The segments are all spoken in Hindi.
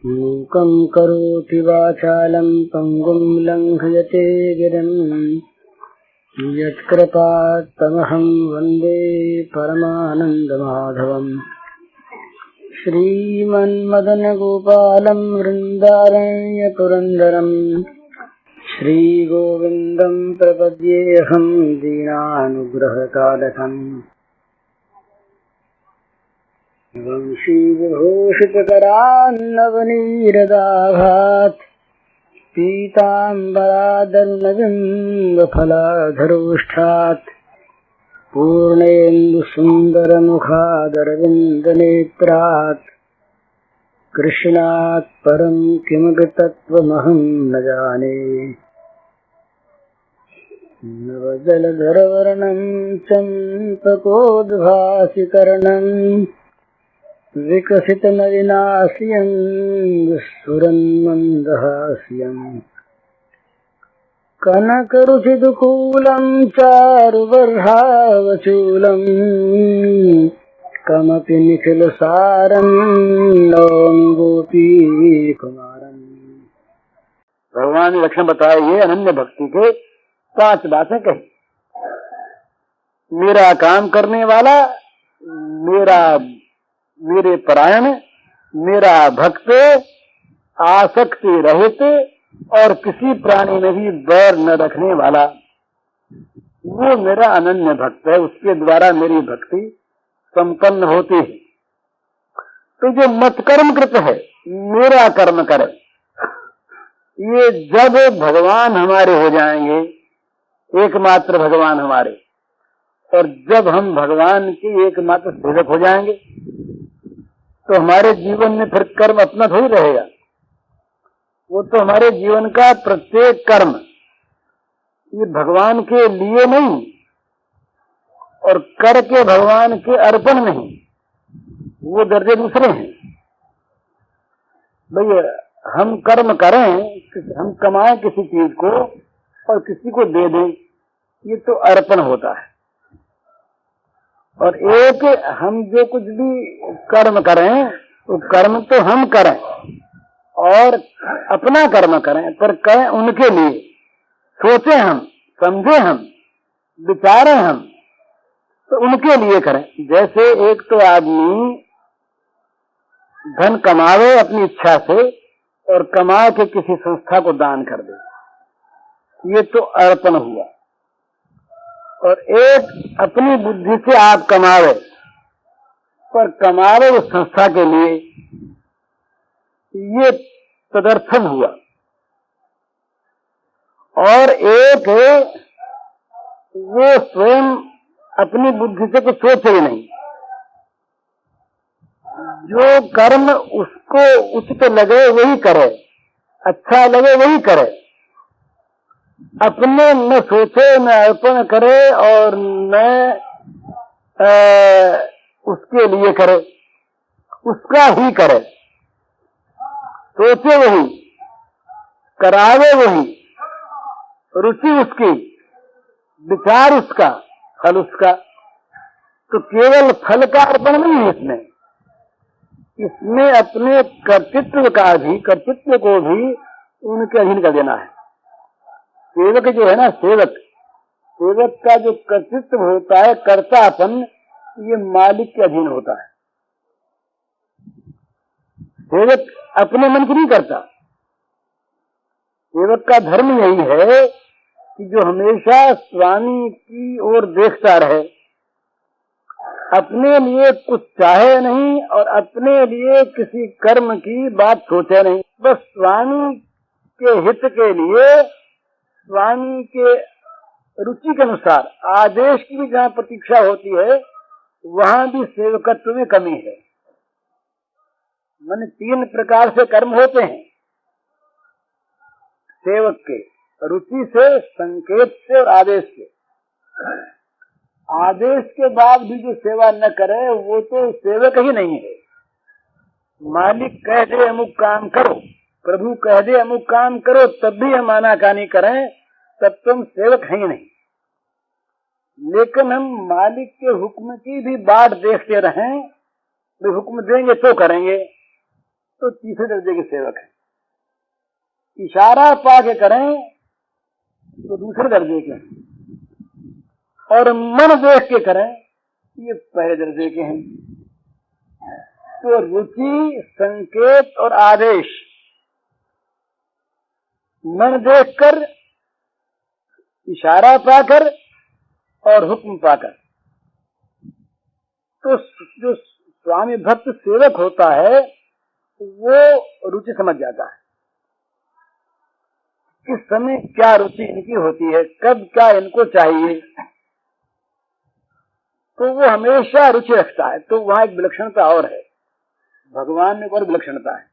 मूकं करोति वाचालं पंगुं लंघयते गिरिं यत्कृपात्तमहं वन्दे परमानन्दमाधवम्। श्रीमन्मदनगोपालं वृन्दारण्यपुरन्दरं श्रीगोविन्दं प्रपद्येऽहं दीनानुग्रहकालकम्। वंशीविभूषितकरान्नवनीरदाभात् पीताम्बरादर्णबिम्बफलाधरोष्ठात् पूर्णेन्दुसुन्दरमुखादरविन्दनेत्रात् कृष्णात् परं किमपि तत्त्वमहं न जाने। नवजलधरवर्णं चम्पकोद्भासिकर्णं विकसितनलिनास्यं स्फुरन्मन्दहास्यं कनकरुचिदुकूलं चारुबर्हावचूलं कमपि निखिलसारं नौमि गोपीकुमारम्। भगवान ने लक्षण बताए ये अनन्य भक्ति के 5 बातें कही। मेरा काम करने वाला, मेरे परायण, मेरा भक्त, आसक्ति रहित और किसी प्राणी में भी बैर न रखने वाला, वो मेरा अनन्य भक्त है। उसके द्वारा मेरी भक्ति संपन्न होती है। तो जो मत्कर्म कृत है, मेरा कर्म करे, ये जब भगवान हमारे हो जाएंगे, एकमात्र भगवान हमारे, और जब हम भगवान के एकमात्र सेवक हो जाएंगे, तो हमारे जीवन में फिर कर्म अपना थोड़ी रहेगा। वो तो हमारे जीवन का प्रत्येक कर्म ये भगवान के लिए नहीं और करके भगवान के अर्पण नहीं, वो दर्जे दूसरे हैं। भैया हम कर्म करें, हम कमाएं किसी चीज को और किसी को दे दें, ये तो अर्पण होता है। और एक हम जो कुछ भी कर्म करें, वो कर्म तो हम करें और अपना कर्म करें, पर करें उनके लिए। सोचें हम, समझें हम, विचारें हम, तो उनके लिए करें। जैसे एक तो आदमी धन कमावे अपनी इच्छा से और कमा के किसी संस्था को दान कर दे, ये तो अर्पण हुआ। और एक अपनी बुद्धि से आप कमावे, पर कमावे उस संस्था के लिए, ये तदर्थन हुआ। और एक वो स्वयं अपनी बुद्धि से कुछ सोचे ही नहीं, जो कर्म उसको उचित लगे वही करे, अच्छा लगे वही करे, अपने न सोचे न अर्पण करे और न उसके लिए करे, उसका ही करे। सोचे वही, करावे वही, रुचि उसकी, विचार उसका, फल उसका। तो केवल फल का अर्पण नहीं है इसमें अपने कर्तृत्व को भी उनके अधीन कर देना है। सेवक जो है ना, सेवक का जो कर्तृत्व होता है, कर्तापन, ये मालिक के अधीन होता है। सेवक अपने मन की नहीं करता। सेवक का धर्म यही है कि जो हमेशा स्वामी की ओर देखता रहे, अपने लिए कुछ चाहे नहीं और अपने लिए किसी कर्म की बात सोचे नहीं, बस स्वामी के हित के लिए, स्वामी के रुचि के अनुसार आदेश की भी जहाँ प्रतीक्षा होती है, वहां भी सेवकत्व में कमी है। माने 3 प्रकार से कर्म होते हैं सेवक के, रुचि से, संकेत से और आदेश से। आदेश के बाद भी जो सेवा न करे, वो तो सेवक ही नहीं है। मालिक कह दे अमुक काम करो, प्रभु कह दे अमुक काम करो, तब भी हम आनाकानी करें, तब तुम सेवक हैं ही नहीं। लेकिन हम मालिक के हुक्म की भी बाट देखते रहें, वे हुक्म देंगे तो करेंगे, तो तीसरे दर्जे के सेवक हैं। इशारा पा के करें तो दूसरे दर्जे के हैं, और मन देख के करें ये पहले दर्जे के हैं। तो रुचि, संकेत और आदेश मन देखकर, इशारा पाकर और हुक्म पाकर, तो जो स्वामी भक्त सेवक होता है वो रुचि समझ जाता है किस समय क्या रुचि इनकी होती है, कब क्या इनको चाहिए, तो वो हमेशा रुचि रखता है। तो वहां एक विलक्षणता और है, भगवान में और विलक्षणता है,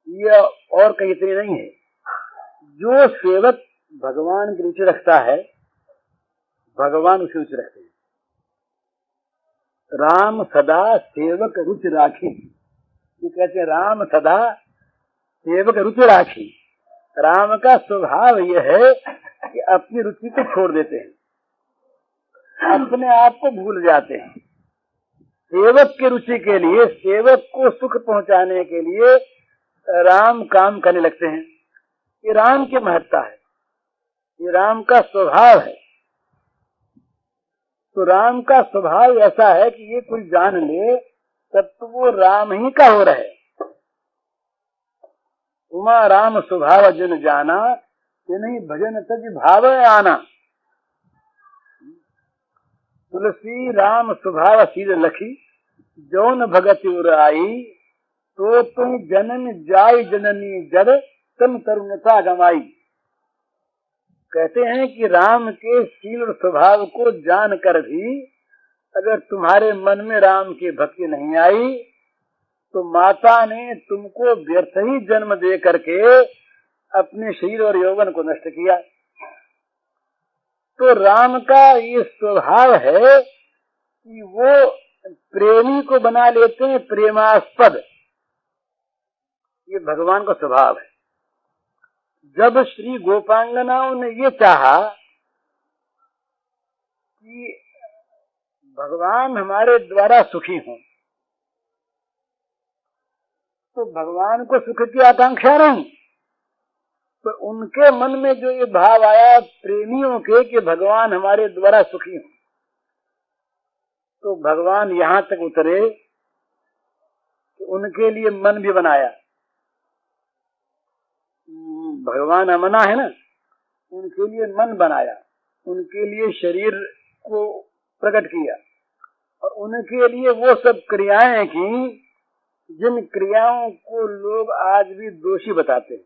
ये और कहीं इतनी नहीं है। जो सेवक भगवान की रुचि रखता है, भगवान उसे रुचि रखते हैं। राम सदा सेवक रुचि राखी, ये कहते हैं राम सदा सेवक रुचि राखी। राम का स्वभाव यह है कि अपनी रुचि को छोड़ देते हैं, अपने आप को भूल जाते हैं। सेवक की रुचि के लिए, सेवक को सुख पहुंचाने के लिए राम काम करने लगते हैं। ये राम की महत्ता है, ये राम का स्वभाव है। तो राम का स्वभाव ऐसा है कि ये कोई जान ले तब तो वो राम ही का हो रहे। उमा राम स्वभाव जिन जाना, कि नहीं भजन तज भाव आना। तुलसी राम स्वभाव सीध लखी, जौन भगत उराई, तो तुम जनन जाय जननी जड़, तम तरुणता गमाई। कहते हैं कि राम के शील और स्वभाव को जानकर भी अगर तुम्हारे मन में राम की भक्ति नहीं आई तो माता ने तुमको व्यर्थ ही जन्म दे करके अपने शरीर और यौवन को नष्ट किया। तो राम का ये स्वभाव है कि वो प्रेमी को बना लेते हैं प्रेमास्पद, ये भगवान का स्वभाव है। जब श्री गोपांगनाओं ने ये चाहा कि भगवान हमारे द्वारा सुखी हों, तो भगवान को सुख की आकांक्षा नहीं, तो उनके मन में जो ये भाव आया प्रेमियों के कि भगवान हमारे द्वारा सुखी हों, तो भगवान यहां तक उतरे कि उनके लिए मन भी बनाया। भगवान अमना है ना, उनके लिए मन बनाया, उनके लिए शरीर को प्रकट किया, और उनके लिए वो सब क्रियाएं की जिन क्रियाओं को लोग आज भी दोषी बताते हैं।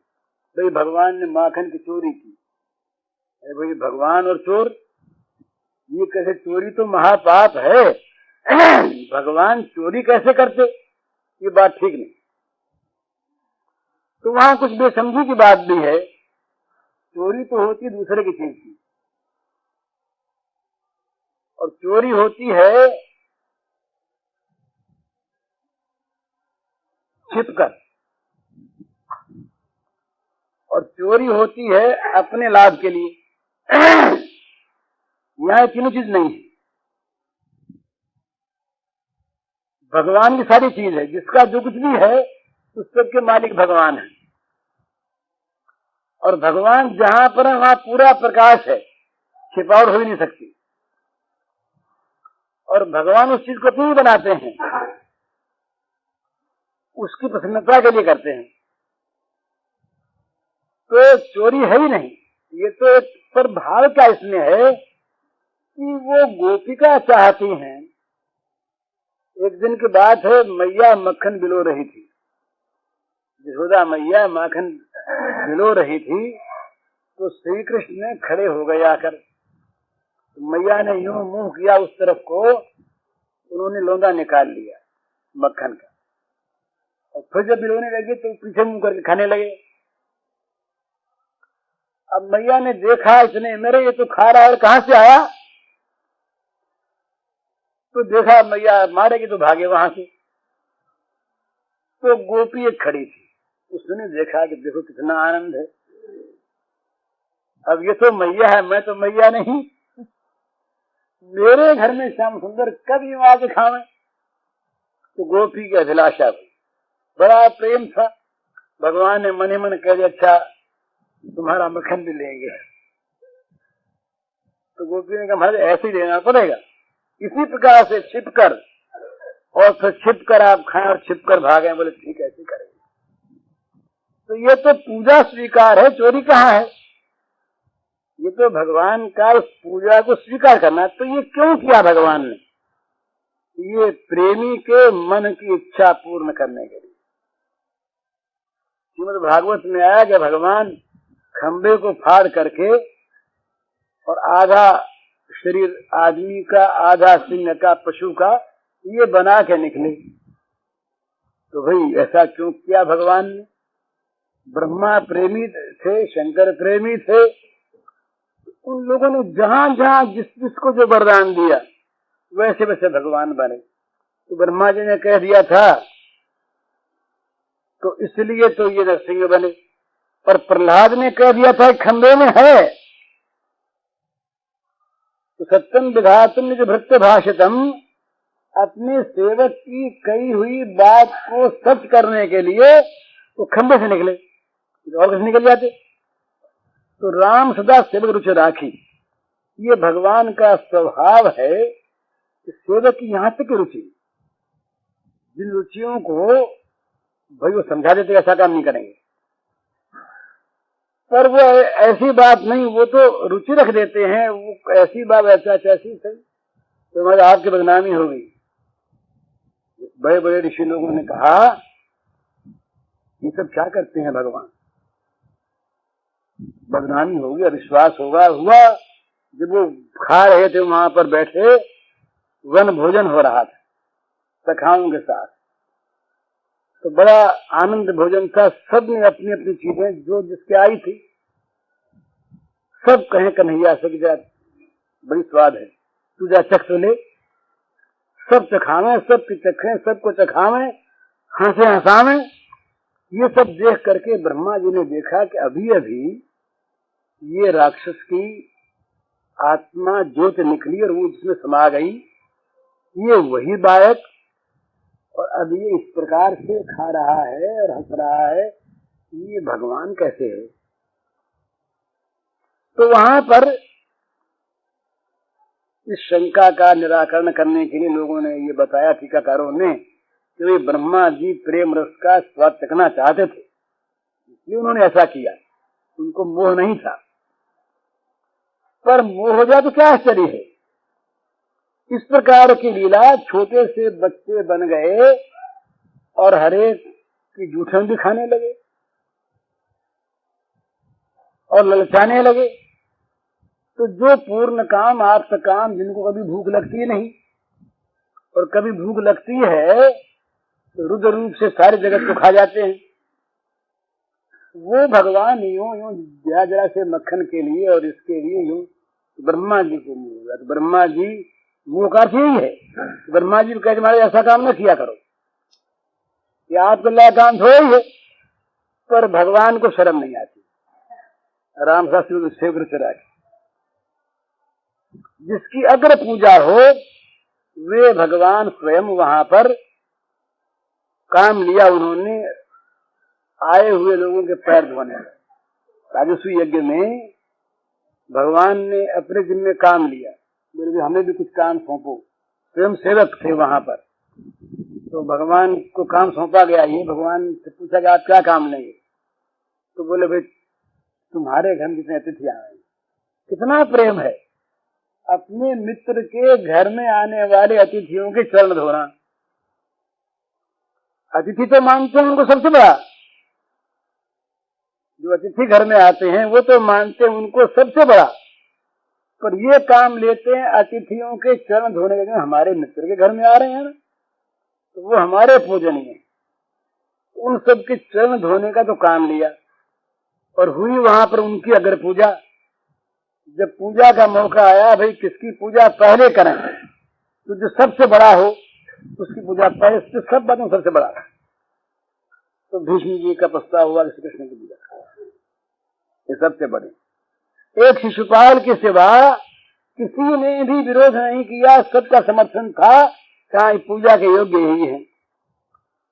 भाई भगवान ने माखन की चोरी की, भाई भगवान और चोर, ये कैसे? चोरी तो महापाप है, भगवान चोरी कैसे करते? ये बात ठीक नहीं। तो वहां कुछ बेसमझी की बात भी है। चोरी तो होती दूसरे की चीज की, और चोरी होती है छिपकर, और चोरी होती है अपने लाभ के लिए। यहाँ तीनों चीज नहीं है। भगवान की सारी चीज है, जिसका जो कुछ भी है उस सब के मालिक भगवान है, और भगवान जहां पर है वहां पूरा प्रकाश है, छिपावट हो ही नहीं सकती। और भगवान उस चीज को क्यों बनाते हैं? उसकी प्रसन्नता के लिए करते हैं। तो चोरी है ही नहीं, ये तो एक पर भाव क्या इसमें है कि वो गोपिका चाहती हैं। एक दिन की बात है, मैया मक्खन बिलो रही थी, यशोदा मैया माखन बिलो रही थी, तो श्री कृष्ण ने खड़े हो गए आकर। तो मैया ने यूं मुंह किया उस तरफ को, उन्होंने लौंदा निकाल लिया मक्खन का, और फिर जब बिलोने लगे तो पीछे मुंह करके खाने लगे। अब मैया ने देखा इतने मेरे ये तो खा रहा है, कहां से आया? तो देखा मैया मारेगी तो भागे वहां से। तो गोपी एक खड़ी थी, उसने देखा कि देखो कितना आनंद है, अब ये तो मैया है, मैं तो मैया नहीं, मेरे घर में श्याम सुंदर कब यूं आके खावे। तो गोपी की अभिलाषा हुई, बड़ा प्रेम था। भगवान ने मन ही मन कह दिया अच्छा तुम्हारा मक्खन भी लेंगे। तो गोपी ने कहा महाराज ऐसे ही देना पड़ेगा। इसी प्रकार से छिपकर और फिर छिपकर आप खाएं और छिपकर भागें। बोले ठीक है ऐसे करेंगे। तो ये तो पूजा स्वीकार है, चोरी कहाँ है? ये तो भगवान का उस पूजा को स्वीकार करना। तो ये क्यों किया भगवान ने? ये प्रेमी के मन की इच्छा पूर्ण करने के लिए। श्रीमद् भागवत में आया कि भगवान खंबे को फाड़ करके और आधा शरीर आदमी का आधा सिंह का पशु का ये बना के निकले। तो भाई ऐसा क्यों किया भगवान ने? ब्रह्मा प्रेमी थे, शंकर प्रेमी थे। उन लोगों ने जहां जहां जिस जिसको जो वरदान दिया वैसे वैसे भगवान बने। तो ब्रह्मा जी ने कह दिया था तो इसलिए तो ये नरसिंह बने। पर प्रहलाद ने कह दिया था खंबे में है। तो सत्यम विधातुम निज भृत्य भाषितम, अपने सेवक की कही हुई बात को सच करने के लिए वो खंबे से निकले, और कैसे निकल जाते? तो राम सदा सेवक रुचि राखी। ये भगवान का स्वभाव है कि सेवक की यहां तक रुचि, जिन रुचियों को भाई वो समझा देते ऐसा काम नहीं करेंगे, पर वो ऐसी बात नहीं, वो तो रुचि रख देते हैं। वो ऐसी बात ऐसा ऐसी सही तो हमारे आपकी बदनामी हो गई। बड़े बड़े ऋषि लोगों ने कहा ये सब क्या करते हैं भगवान, बदनामी होगी, अविश्वास होगा। हुआ जब वो खा रहे थे वहां पर बैठे, वन भोजन हो रहा था सखाओं के साथ, तो बड़ा आनंद भोजन था। सब ने अपनी अपनी चीजें जो जिसके आई थी सब कहें कन्हैया से जा बड़ी स्वाद है, तू जा चख तो ले। सब चखावे, सब की चखें, सबको चखावे, हंसे हंसावे। ये सब देख करके ब्रह्मा जी ने देखा कि अभी अभी ये राक्षस की आत्मा ज्योत निकली और वो जिसमें समा गई, ये वही बालक, और अब ये इस प्रकार से खा रहा है और हंस रहा है, ये भगवान कैसे है? तो वहां पर इस शंका का निराकरण करने के लिए लोगों ने ये बताया, टीकाकारों ने, कि वे ब्रह्मा जी प्रेम रस का स्वाद चखना चाहते थे, इसलिए उन्होंने ऐसा किया। उनको मोह नहीं था। पर मोह हो जाए तो क्या आश्चर्य है? इस प्रकार की लीला, छोटे से बच्चे बन गए और हरेक की जूठन भी खाने लगे और ललचाने लगे। तो जो पूर्ण काम, आप काम, जिनको कभी भूख लगती नहीं और कभी भूख लगती है तो रुद्र रूप से सारे जगत को खा जाते हैं, वो भगवान यूं यूं जरा जरा से मक्खन के लिए और इसके लिए यूं ब्रह्मा जी को मुंह हुआ। तो ब्रह्मा जी मुंह का अर्थ यही है, ब्रह्मा जी कहते हमारे ऐसा काम न किया करो, ये आपके लायक काम थोड़ा ही है। पर भगवान को शर्म नहीं आती। राम शास्त्री सेवक से राखी, जिसकी अग्र पूजा हो वे भगवान स्वयं वहां पर काम लिया उन्होंने आए हुए लोगों के पैर धोने। राजस्वी यज्ञ में भगवान ने अपने जिम्मे काम लिया, बोले हमें भी कुछ काम सौंपो। स्वयं सेवक थे वहां पर, तो भगवान को काम सौंपा गया। ये भगवान से पूछा कि आप क्या काम लेंगे? तो बोले भाई तुम्हारे घर में जितने अतिथि आए, कितना प्रेम है अपने मित्र के घर में आने वाले अतिथियों के चरण धोना। अतिथि तो मानते हैं उनको सबसे बड़ा, जो अतिथि घर में आते हैं वो तो मानते हैं उनको सबसे बड़ा, पर ये काम लेते हैं अतिथियों के चरण धोने के लिए। हमारे मित्र के घर में आ रहे हैं ना, तो वो हमारे पूजनीय है, उन सब के चरण धोने का तो काम लिया। और हुई वहां पर उनकी अगर पूजा। जब पूजा का मौका आया, भाई किसकी पूजा पहले करें, तो जो सबसे बड़ा हो उसकी पूजा पहले, सब बातों सबसे बड़ा। तो भीष्म जी का प्रस्ताव हुआ श्री कृष्ण की पूजा, ये सबसे बड़े। एक शिशुपाल के सिवा किसी ने भी विरोध नहीं किया, सबका समर्थन था, कहा पूजा के योग्य यही है।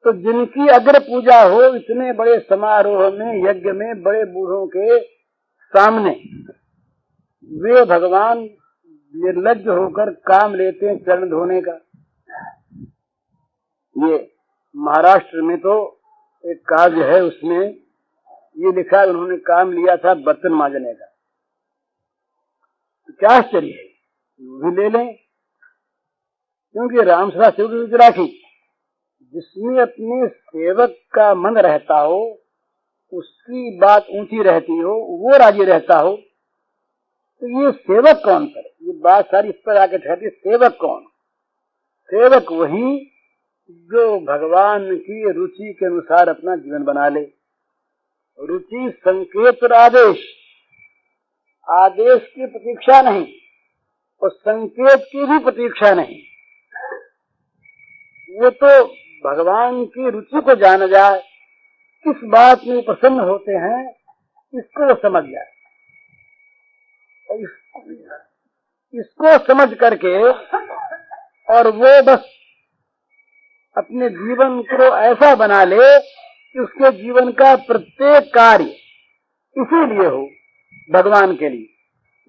तो जिनकी अग्र पूजा हो इतने बड़े समारोह में, यज्ञ में, बड़े बूढ़ों के सामने, वे भगवान निर्लज्ज होकर काम लेते हैं चरण धोने का। ये महाराष्ट्र में तो एक काव्य है, उसमें ये लिखा है, उन्होंने काम लिया था बर्तन मांजने का। तो क्या आश्चर्य है, वो भी ले लें, क्योंकि रामसभा सेवक की राखी, जिसमें अपने सेवक का मन रहता हो, उसकी बात ऊंची रहती हो, वो राजी रहता हो, तो ये सेवक कौन करे? ये बात सारी इस पर आके ठहरती, सेवक कौन? सेवक वही जो भगवान की रुचि के अनुसार अपना जीवन बना ले। रुचि संकेत और आदेश, आदेश की प्रतीक्षा नहीं और संकेत की भी प्रतीक्षा नहीं। वो तो भगवान की रुचि को जान जाए, किस बात में प्रसन्न होते हैं इसको वो समझ जाए, और इसको समझ करके और वो बस अपने जीवन को ऐसा बना ले कि उसके जीवन का प्रत्येक कार्य इसीलिए हो, भगवान के लिए।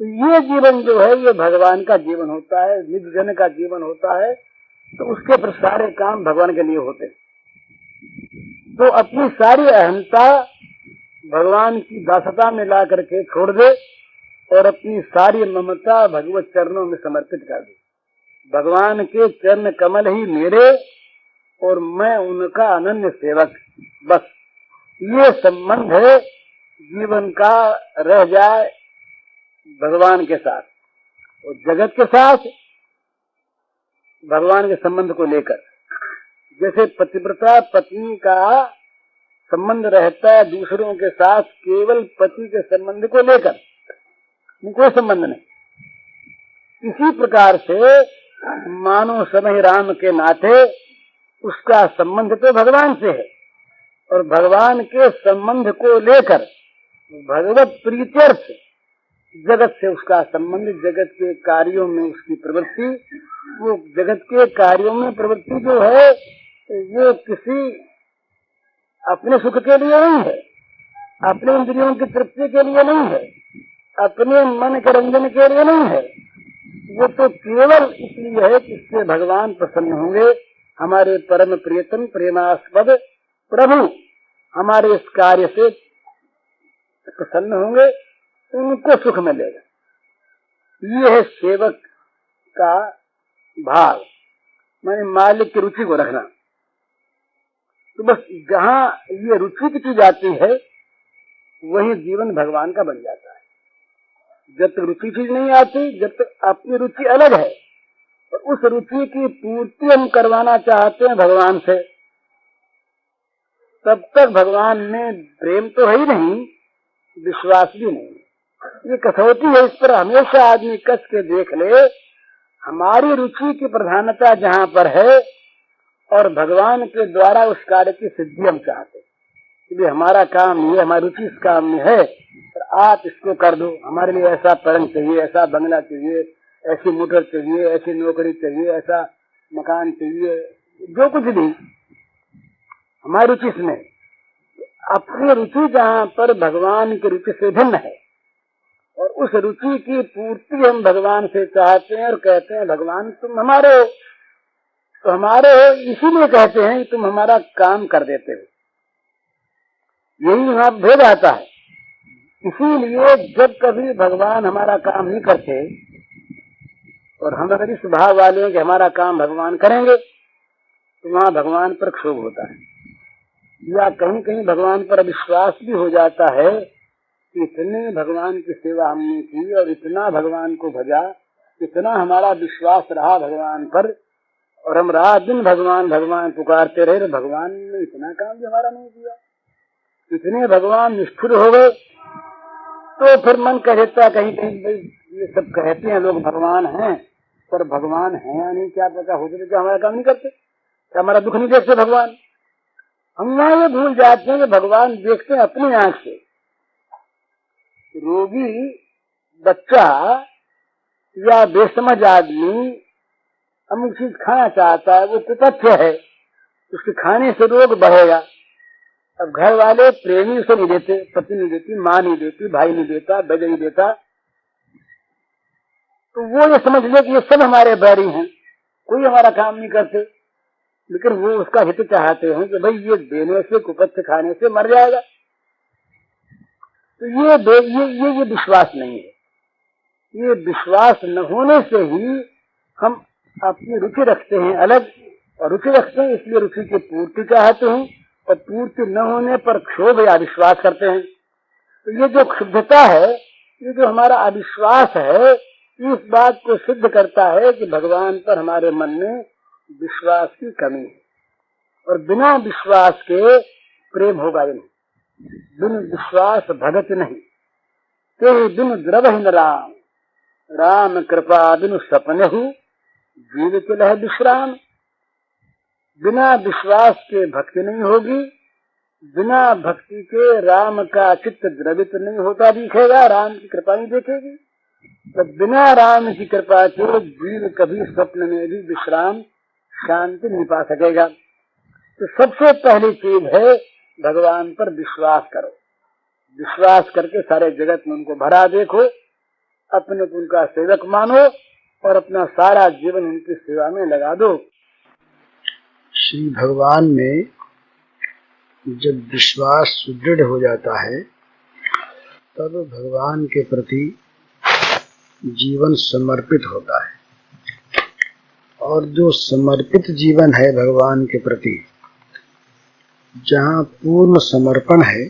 तो ये जीवन जो है ये भगवान का जीवन होता है, निज जन का जीवन होता है, तो उसके पर सारे काम भगवान के लिए होते हैं। तो अपनी सारी अहंता भगवान की दासता में ला करके छोड़ दे और अपनी सारी ममता भगवत चरणों में समर्पित कर दे। भगवान के चरण कमल ही मेरे और मैं उनका अनन्य सेवक, बस ये संबंध है जीवन का रह जाए भगवान के साथ और जगत के साथ भगवान के संबंध को लेकर। जैसे पतिव्रता पत्नी का संबंध रहता है दूसरों के साथ केवल पति के संबंध को लेकर, कोई संबंध नहीं। इसी प्रकार से मानो समय राम के नाते उसका संबंध तो भगवान से है और भगवान के संबंध को लेकर भगवत प्रीत्यर्थ जगत से उसका संबंध, जगत के कार्यों में उसकी प्रवृत्ति, वो जगत के कार्यों में प्रवृत्ति जो है वो किसी अपने सुख के लिए नहीं है, अपने इंद्रियों की तृप्ति के लिए नहीं है, अपने मन के रंजन के लिए नहीं है, वो तो केवल इसलिए है कि इससे भगवान प्रसन्न होंगे, हमारे परम प्रियतम प्रेमास्पद प्रभु हमारे इस कार्य से प्रसन्न होंगे, उनको सुख मिलेगा। ये है सेवक का भाव, माने मालिक की रुचि को रखना। तो बस जहाँ ये रुचि की चीज आती है वही जीवन भगवान का बन जाता है। जब तक रुचि चीज नहीं आती, जब तक आपकी रुचि अलग है और उस रुचि की पूर्ति हम करवाना चाहते हैं भगवान से, तब तक भगवान में प्रेम तो है ही नहीं, विश्वास भी नहीं। ये कसौटी है, इस पर हमेशा आदमी कस के देख ले। हमारी रुचि की प्रधानता जहाँ पर है और भगवान के द्वारा उस कार्य की सिद्धि हम चाहते कि हमारा काम ये, हमारी रुचि इस काम में है, तो आप इसको कर दो, हमारे लिए ऐसा पलंग चाहिए, ऐसा बंगला चाहिए, ऐसी मोटर चाहिए, ऐसी नौकरी चाहिए, ऐसा मकान चाहिए, जो कुछ भी हमारी रुचि इसमें। अपनी रुचि जहाँ पर भगवान की रुचि से भिन्न है और उस रुचि की पूर्ति हम भगवान से चाहते हैं और कहते हैं भगवान तुम हमारे हो, तो हमारे हो इसीलिए कहते हैं कि तुम हमारा काम कर देते हो। यही वहां भेद आता है। इसीलिए जब कभी भगवान हमारा काम नहीं करते और हम अगर इस भाव वाले हैं कि हमारा काम भगवान करेंगे, तो वहां भगवान पर क्षोभ होता है या कहीं कहीं भगवान पर अविश्वास भी हो जाता है कि इतने भगवान की सेवा हमने की और इतना भगवान को भजा, इतना हमारा विश्वास रहा भगवान पर और हम रात दिन भगवान भगवान पुकारते रहे, भगवान ने इतना काम भी हमारा नहीं किया, इतने भगवान निष्ठुर हो गए। तो फिर मन कहता कहीं कहीं ये सब कहते हैं लोग भगवान हैं, पर भगवान है या नहीं क्या पता, होते तो क्या हमारा काम नहीं करते, क्या हमारा दुख नहीं देखते भगवान। हम वहां ये भूल जाते हैं कि भगवान देखते हैं अपनी आंख से। रोगी बच्चा या बेसमझ आदमी अमुक चीज खाना चाहता है, वो तथ्य है, उसके खाने से रोग बढ़ेगा। अब घर वाले प्रेमी उसे नहीं देते, पति नहीं देती, माँ नहीं देती, भाई नहीं देता, बेटे नहीं देता, तो वो ये समझ ले कि ये सब हमारे बैरी हैं, कोई हमारा काम नहीं करते, लेकिन वो उसका हित चाहते हैं कि भाई ये देने से, कुपथ खाने से मर जाएगा। तो ये विश्वास नहीं है। ये विश्वास न होने से ही हम अपनी रुचि रखते हैं अलग, और रुचि रखते हैं इसलिए रुचि की पूर्ति चाहते हैं, और पूर्ति न होने पर क्षोभ या अविश्वास करते हैं। तो ये जो क्षुब्धता है, ये जो हमारा अविश्वास है, इस बात को सिद्ध करता है कि भगवान पर हमारे मन में विश्वास की कमी है, और बिना विश्वास के प्रेम होगा ही नहीं। बिन विश्वास भगत नहीं, ते बिन द्रवहि न राम, राम कृपा बिनु सपनेहु, जीवित लह विश्राम। बिना विश्वास के भक्ति नहीं होगी, बिना भक्ति के राम का चित्त द्रवित नहीं होता दिखेगा, राम की कृपा नहीं देखेगी। तो बिना राम की कृपा के जीव कभी स्वप्न में भी विश्राम, शांति नहीं पा सकेगा। तो सबसे पहली चीज है भगवान पर विश्वास करो। विश्वास करके सारे जगत में उनको भरा देखो, अपने को उनका सेवक मानो, और अपना सारा जीवन उनकी सेवा में लगा दो। श्री भगवान में जब विश्वास सुदृढ़ हो जाता है, तब भगवान के प्रति जीवन समर्पित होता है। और जो समर्पित जीवन है भगवान के प्रति, जहाँ पूर्ण समर्पण है,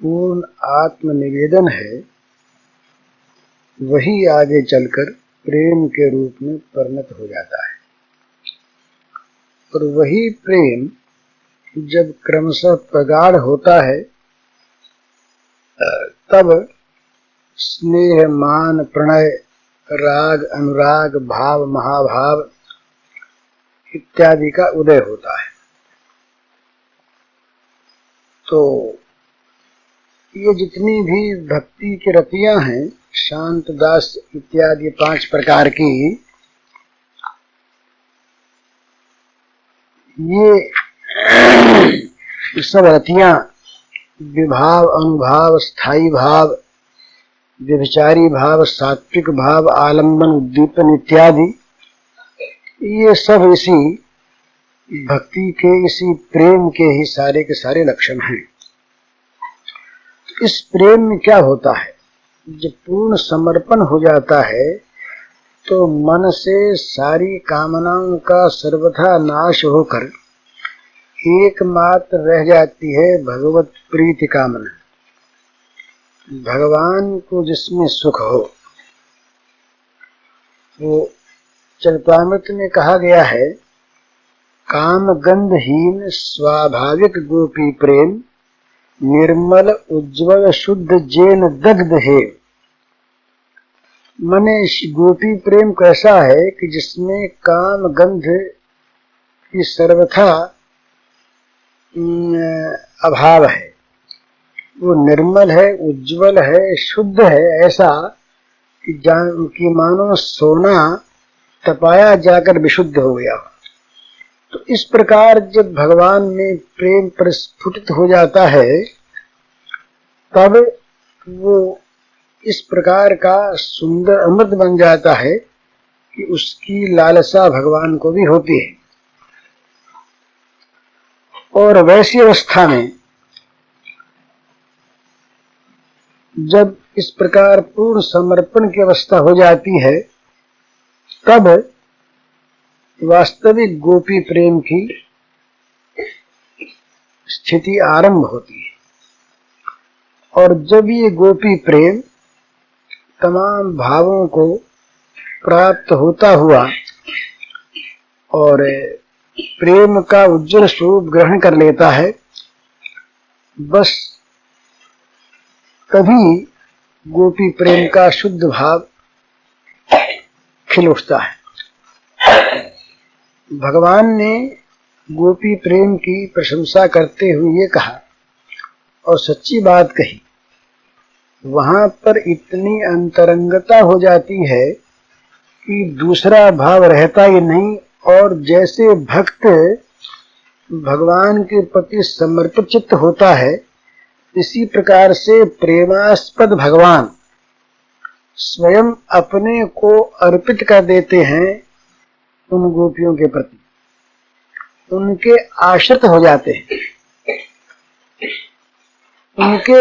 पूर्ण आत्मनिवेदन है, वही आगे चलकर प्रेम के रूप में परिणत हो जाता है। और वही प्रेम जब क्रमशः प्रगाढ़ होता है, तब स्नेह, मान, प्रणय, राग, अनुराग, भाव, महाभाव इत्यादि का उदय होता है। तो ये जितनी भी भक्ति की रतियां हैं, शांत दास इत्यादि 5 प्रकार की, ये सब रतियां विभाव, अनुभाव, स्थायी भाव, व्यभिचारी भाव, सात्विक भाव, आलंबन, उद्दीपन इत्यादि, ये सब इसी भक्ति के, इसी प्रेम के ही सारे के सारे लक्षण हैं। इस प्रेम में क्या होता है, जब पूर्ण समर्पण हो जाता है तो मन से सारी कामनाओं का सर्वथा नाश होकर एकमात्र रह जाती है भगवत प्रीति कामना। भगवान को जिसमें सुख हो, वो चरितामृत में कहा गया है, काम गंधहीन स्वाभाविक गोपी प्रेम, निर्मल उज्ज्वल शुद्ध जैन दग्ध है। मने गोपी प्रेम कैसा है कि जिसमें काम गंध की सर्वथा अभाव है, वो निर्मल है, उज्ज्वल है, शुद्ध है, ऐसा कि मानो सोना तपाया जाकर विशुद्ध हो गया। तो इस प्रकार जब भगवान में प्रेम प्रस्फुटित हो जाता है, तब वो इस प्रकार का सुंदर अमृत बन जाता है कि उसकी लालसा भगवान को भी होती है। और वैसी अवस्था में जब इस प्रकार पूर्ण समर्पण की अवस्था हो जाती है, तब वास्तविक गोपी प्रेम की स्थिति आरंभ होती है। और जब ये गोपी प्रेम तमाम भावों को प्राप्त होता हुआ और प्रेम का उज्जवल स्वरूप ग्रहण कर लेता है, बस तभी गोपी प्रेम का शुद्ध भाव खिल उठता है। भगवान ने गोपी प्रेम की प्रशंसा करते हुए ये कहा, और सच्ची बात कही, वहां पर इतनी अंतरंगता हो जाती है कि दूसरा भाव रहता ही नहीं। और जैसे भक्त भगवान के प्रति समर्पित चित्त होता है, इसी प्रकार से प्रेमास्पद भगवान स्वयं अपने को अर्पित कर देते हैं उन गोपियों के प्रति, उनके आश्रित हो जाते हैं, उनके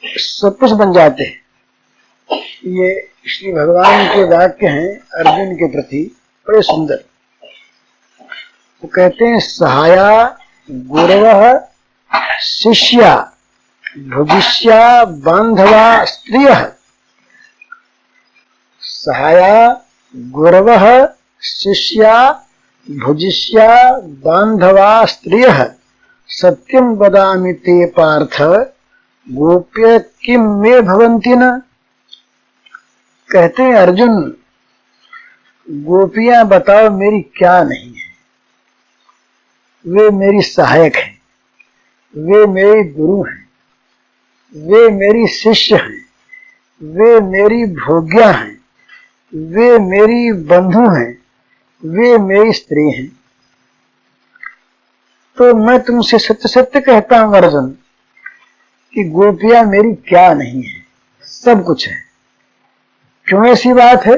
सब कुछ बन जाते हैं। ये श्री भगवान के वाक्य हैं अर्जुन के प्रति, बड़े सुंदर। वो कहते हैं सहाया गुरवः शिष्या भुजिष्या बांधवा स्त्रियः। सहाया गुरवः शिष्या भुजिष्या बांधवा स्त्रियः सत्यं वदामि ते पार्थ गोप्य किम मे भवन्ति न। कहते हैं अर्जुन, गोपियां बताओ मेरी क्या नहीं है। वे मेरी सहायक हैं, वे मेरी गुरु हैं, वे मेरी शिष्य हैं, वे मेरी भोग्या हैं, वे मेरी बंधु हैं, वे मेरी स्त्री हैं। तो मैं तुमसे सत्य सत्य कहता हूं अर्जुन कि गोपियां मेरी क्या नहीं है, सब कुछ है। क्यों ऐसी बात है?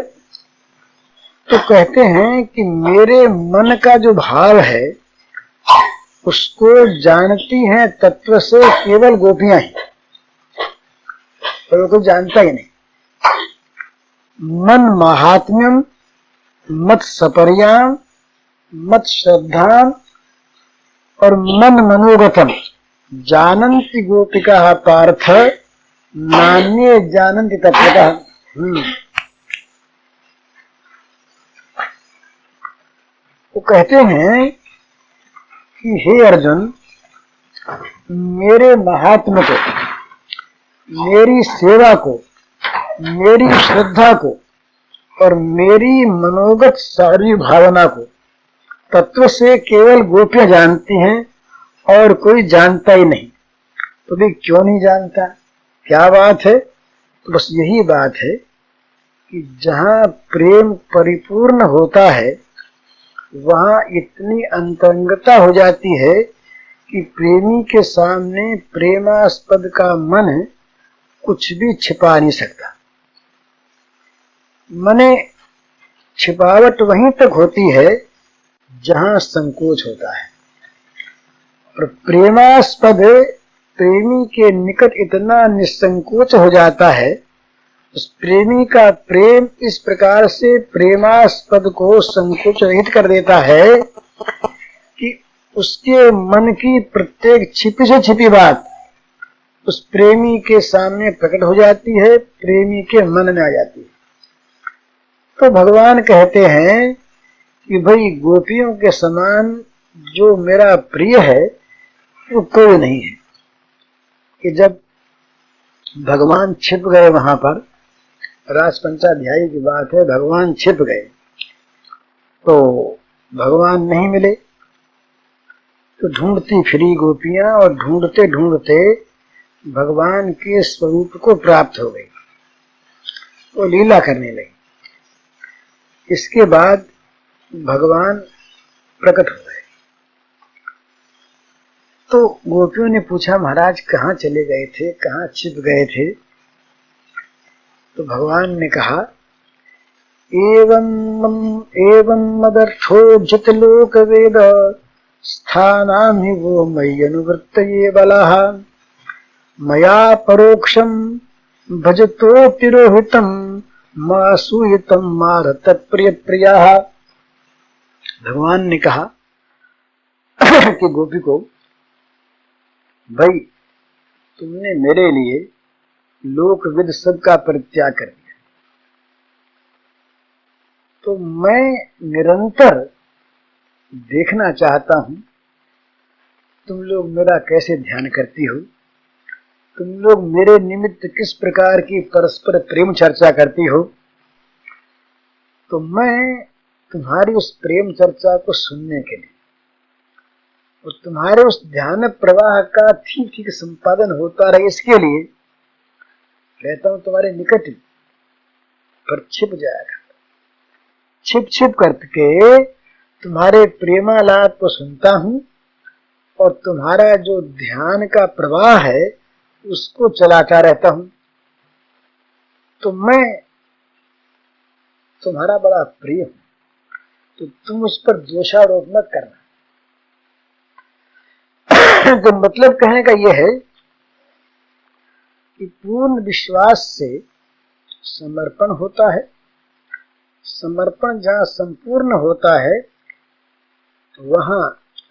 तो कहते हैं कि मेरे मन का जो भाव है उसको जानती हैं तत्व से केवल गोपियां ही, और कोई जानता ही नहीं। मन महात्म्यम मत सपर्याम मत श्रद्धाम और मन मनोगतम जानन्ति गोपिका पार्थ नान्ये जानन्ति तत्वतः। वो कहते हैं कि हे अर्जुन, मेरे महात्म्य को, मेरी सेवा को, मेरी श्रद्धा को और मेरी मनोगत सारी भावना को तत्व से केवल गोपियां जानती हैं और कोई जानता ही नहीं। तो भी क्यों नहीं जानता, क्या बात है? तो बस यही बात है कि जहां प्रेम परिपूर्ण होता है वहां इतनी अंतरंगता हो जाती है कि प्रेमी के सामने प्रेमास्पद का मन कुछ भी छिपा नहीं सकता। मने छिपावट वहीं तक होती है जहां संकोच होता है, और प्रेमास्पद प्रेमी के निकट इतना निसंकोच हो जाता है, उस प्रेमी का प्रेम इस प्रकार से प्रेमास्पद को संकोच रहित कर देता है कि उसके मन की प्रत्येक छिपी से छिपी बात उस प्रेमी के सामने प्रकट हो जाती है, प्रेमी के मन में आ जाती है। तो भगवान कहते हैं कि भाई गोपियों के समान जो मेरा प्रिय है वो कोई नहीं है। कि जब भगवान छिप गए वहां पर, राजपंचाध्यायी की बात है, भगवान छिप गए तो भगवान नहीं मिले, तो ढूंढती फिरी गोपियां और ढूंढते ढूंढते भगवान के स्वरूप को प्राप्त हो गई, वो लीला करने लगी। इसके बाद भगवान प्रकट हो गए। तो गोपियों ने पूछा, महाराज कहाँ चले गए थे, कहाँ छिप गए थे? तो भगवान ने कहा, एवं मदर्थोजित लोक वेद स्थानामि वो मयि अनुवृत्तये बलः मया परोक्षम भजतो तिरोहितम मासूयतम मारत प्रिय प्रिया। भगवान ने कहा कि गोपी को, भाई तुमने मेरे लिए लोकविद सब का परित्याग कर दिया, तो मैं निरंतर देखना चाहता हूं तुम लोग मेरा कैसे ध्यान करती हो, तुम लोग मेरे निमित्त किस प्रकार की परस्पर प्रेम चर्चा करती हो। तो मैं तुम्हारी उस प्रेम चर्चा को सुनने के लिए और तुम्हारे उस ध्यान प्रवाह का ठीक ठीक संपादन होता रहे, इसके लिए कहता हूं तुम्हारे निकट ही पर छिप जाएगा, छिप छिप करके तुम्हारे प्रेमालाप को सुनता हूँ और तुम्हारा जो ध्यान का प्रवाह है उसको चलाता रहता हूँ। तो मैं तुम्हारा बड़ा प्रिय हूँ, तो तुम उस पर दोषारोप मत करना। तो मतलब कहने का यह है कि पूर्ण विश्वास से समर्पण होता है। समर्पण जहाँ संपूर्ण होता है वहाँ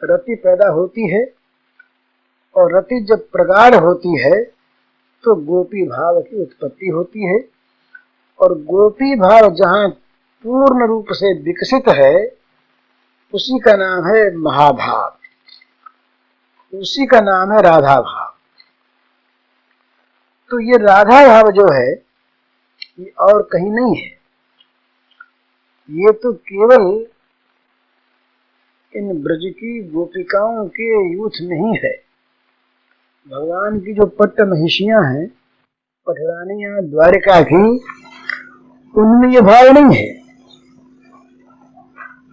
रति पैदा होती है, और रति जब प्रगाढ़ होती है तो गोपी भाव की उत्पत्ति होती है। और गोपी भाव जहाँ पूर्ण रूप से विकसित है उसी का नाम है महाभाव, उसी का नाम है राधा भाव। तो ये राधा भाव जो है ये और कहीं नहीं है, ये तो केवल इन ब्रज की गोपिकाओं के यूथ में ही है। भगवान की जो पट्ट महिषियां हैं, पटरानियां द्वारिका की, उनमें ये भाव नहीं है।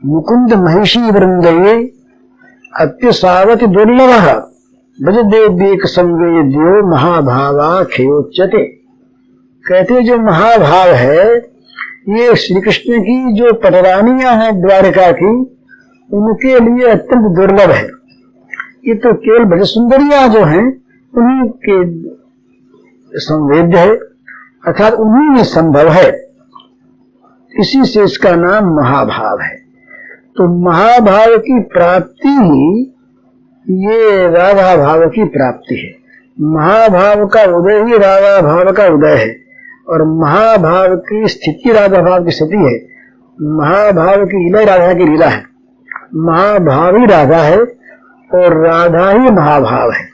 मुकुंद महिषी वृंदये अत्युसावति दुर्लभ भज देव संगे दियो महाभावा खेयोच्यते। कहते जो महाभाव है ये श्री कृष्ण की जो पटरानियां हैं द्वारिका की, उनके लिए अत्यंत दुर्लभ है। ये तो केवल भज सुंदरियां जो हैं उन्हीं के संवेद्य है, अर्थात उन्हीं में संभव है। इसी से इसका नाम महाभाव है। तो महाभाव की प्राप्ति ही ये राधा भाव की प्राप्ति है। महाभाव का उदय ही राधा भाव का उदय है, और महाभाव की स्थिति राधा भाव की स्थिति है। महाभाव की लीला राधा की लीला है। महाभाव ही राधा है और राधा ही महाभाव है।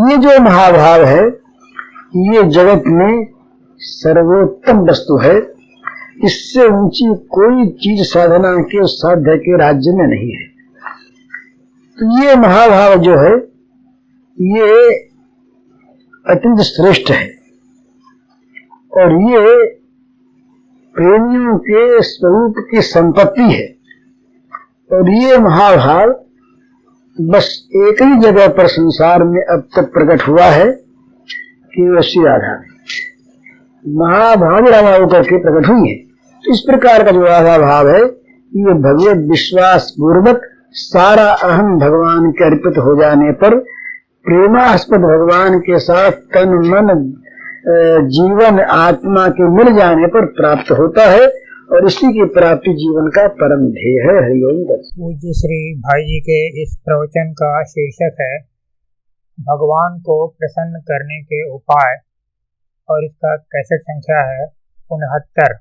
ये जो महाभाव है ये जगत में सर्वोत्तम वस्तु है। इससे ऊंची कोई चीज साधना के साध्य के राज्य में नहीं है। तो ये महाभाव जो है ये अत्यंत श्रेष्ठ है, और ये प्रेमियों के स्वरूप की संपत्ति है। और ये महाभाव बस एक ही जगह पर संसार में अब तक प्रकट हुआ है कि वह श्री राधा महाभाव राधा होकर के प्रकट हुई है। तो इस प्रकार का जो राधा भाव है ये भगवत विश्वास पूर्वक सारा अहम भगवान के अर्पित हो जाने पर, प्रेमास्पद भगवान के साथ तन मन जीवन आत्मा के मिल जाने पर प्राप्त होता है, और इसी की प्राप्ति जीवन का परम ध्येय है। हरिओम। पूज्य श्री भाई जी के इस प्रवचन का शीर्षक है भगवान को प्रसन्न करने के उपाय, और इसका कैसेट संख्या है 69।